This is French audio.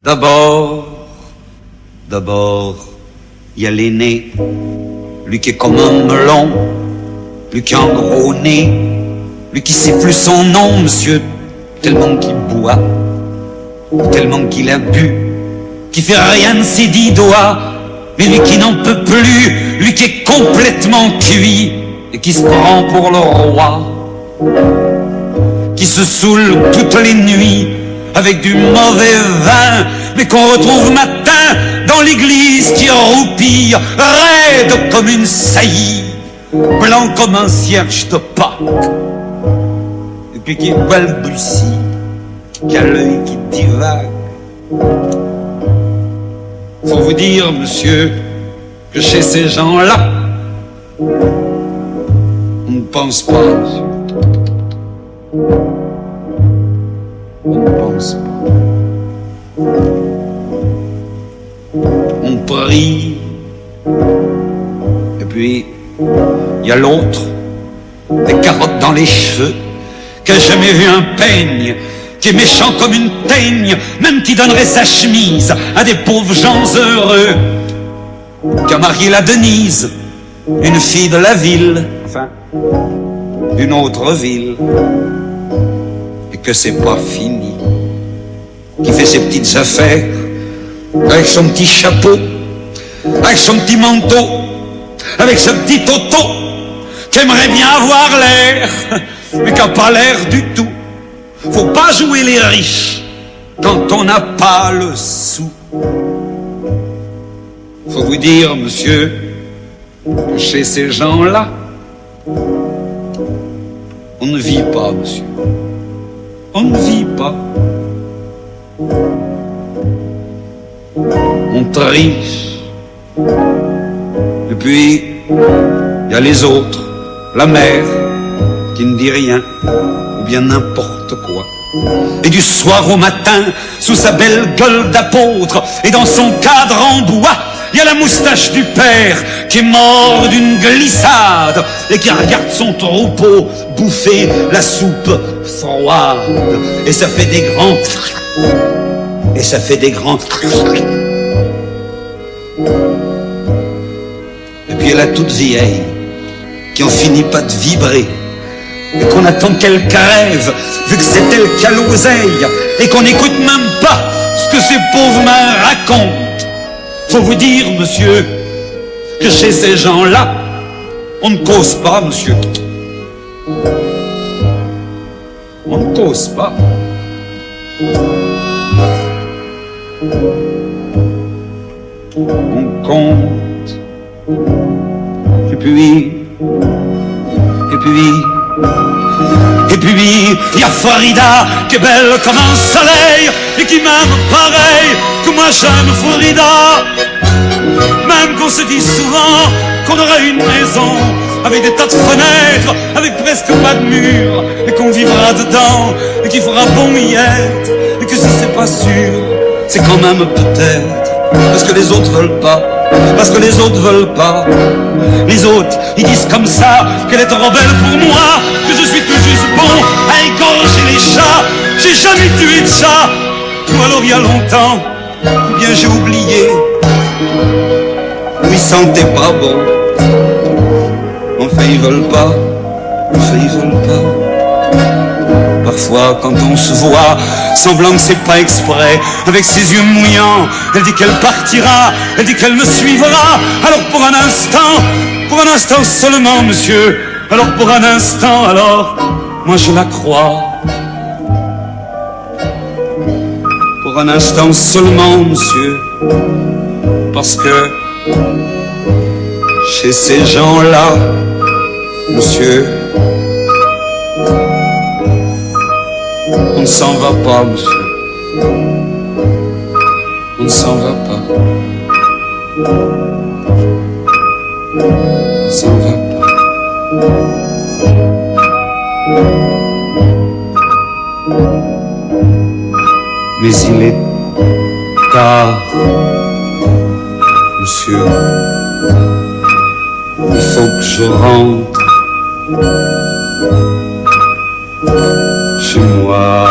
D'abord, il y a l'aîné, lui qui est comme un melon, lui qui a un gros nez, lui qui sait plus son nom, monsieur, tellement qu'il boit, tellement qu'il a bu, qui fait rien de ses 10 doigts, mais lui qui n'en peut plus, lui qui est complètement cuit, et qui se prend pour le roi, qui se saoule toutes les nuits, avec du mauvais vin, mais qu'on retrouve matin dans l'église qui roupille, raide comme une saillie, blanc comme un cierge de Pâques, et puis qui balbutie, qui a l'œil qui divague. Faut vous dire, monsieur, que chez ces gens-là, on ne pense pas, monsieur. On ne pense pas. On prie. Et puis, il y a l'autre, des carottes dans les cheveux, qui a jamais vu un peigne, qui est méchant comme une teigne, même qui donnerait sa chemise à des pauvres gens heureux, qui a marié la Denise, une fille de la ville, enfin, d'une autre ville, et que c'est pas fini, qui fait ses petites affaires, avec son petit chapeau, avec son petit manteau, avec ce petit auto, qui aimerait bien avoir l'air, mais qui n'a pas l'air du tout. Faut pas jouer les riches quand on n'a pas le sou. Faut vous dire, monsieur, que chez ces gens-là, on ne vit pas, monsieur. On ne vit pas. On triche. Et puis, il y a les autres, la mère, qui ne dit rien, ou bien n'importe quoi. Et du soir au matin, sous sa belle gueule d'apôtre, et dans son cadre en bois, il y a la moustache du père qui est mort d'une glissade et qui regarde son troupeau bouffer la soupe froide. Et ça fait des grands... Et ça fait des grands... Et puis il y a la toute vieille qui en finit pas de vibrer et qu'on attend qu'elle crève vu que c'est elle qui a l'oseille et qu'on n'écoute même pas ce que ces pauvres mains racontent. Faut vous dire, monsieur, que chez ces gens-là, on ne cause pas, monsieur. On ne cause pas. On compte. Et puis, il y a Farida qui est belle comme un soleil et qui m'aime pareil que moi j'aime Farida. Même qu'on se dit souvent qu'on aura une maison avec des tas de fenêtres, avec presque pas de murs, et qu'on vivra dedans et qu'il fera bon y être, et que si c'est pas sûr, c'est quand même peut-être parce que les autres veulent pas. Parce que les autres veulent pas. Les autres, ils disent comme ça qu'elle est trop belle pour moi, que je suis tout juste bon à égorger les chats. J'ai jamais tué de chat, ou alors il y a longtemps, ou bien j'ai oublié, ou ils sentaient pas bon. Enfin ils veulent pas, enfin ils veulent pas. Parfois quand on se voit, semblant que c'est pas exprès, avec ses yeux mouillants, elle dit qu'elle partira, elle dit qu'elle me suivra. Alors pour un instant seulement, monsieur, alors pour un instant, alors, moi je la crois. Pour un instant seulement, monsieur, parce que chez ces gens-là, monsieur, on ne s'en va pas, monsieur. On ne s'en va pas. On ne s'en va pas. Mais il est tard, monsieur. Il faut que je rentre chez moi.